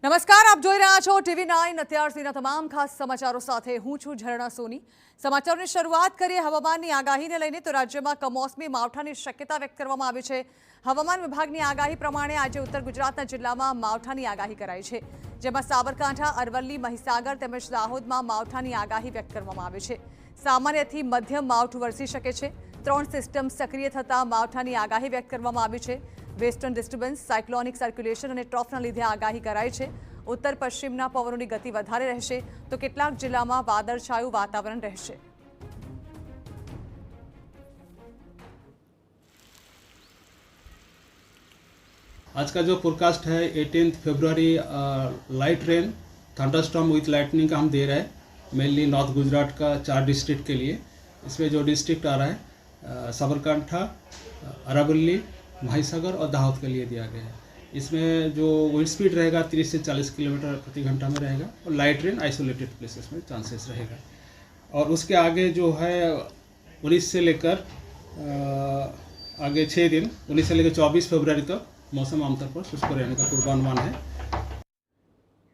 નમસ્કાર, આપ જોઈ રહ્યા છો TV9 અત્યાર સુધીના તમામ ખાસ સમાચારો સાથે હું છું ઝરણા સોની। સમાચારોની શરૂઆત કરીએ હવામાનની આગાહીને લઈને તો રાજ્યમાં કમોસમી માવઠાની શક્યતા વ્યક્ત કરવામાં આવી છે। હવામાન વિભાગની આગાહી પ્રમાણે આજે ઉત્તર ગુજરાતના જિલ્લામાં માવઠાની આગાહી કરાઈ છે, જેમાં સાબરકાંઠા, અરવલ્લી, મહીસાગર તેમજ દાહોદમાં માવઠાની આગાહી વ્યક્ત કરવામાં આવી છે। સામાન્યથી મધ્યમ માવઠું વરસી શકે છે। 3 સિસ્ટમ સક્રિય થતા માવઠાની આગાહી વ્યક્ત કરવામાં આવી છે। વેસ્ટર્ન ડિસ્ટર્બન્સ, સાયક્લોનિક સર્ક્યુલેશન અને ટ્રોફના લીધે આગાહી કરાઈ છે। ઉત્તર પશ્ચિમના પવનોની ગતિ વધારે રહેશે તો કેટલાક જિલ્લામાં વાદળછાયું વાતાવરણ રહેશે। आज का जो फोरकास्ट है 18 फरवरी light rain, thunderstorm with lightning का हम दे रहे हैं मेनली नॉर्थ गुजरात का 4 डिस्ट्रिक्ट के लिए। इसमें जो डिस्ट्रिक्ट आ रहा है साबरकांठा, अरावली, महासागर और दाहोद के लिए दिया गया है। इसमें जो विंड स्पीड रहेगा 30 से 40 किलोमीटर प्रति घंटा में रहेगा और लाइट रेन आइसोलेटेड प्लेसेस में चांसेस रहेगा। और उसके आगे जो है 19 से लेकर आगे 6 दिन 19 से लेकर 24 फरवरी तक मौसम आमतौर पर शुष्क रहने का पूर्वानुमान है।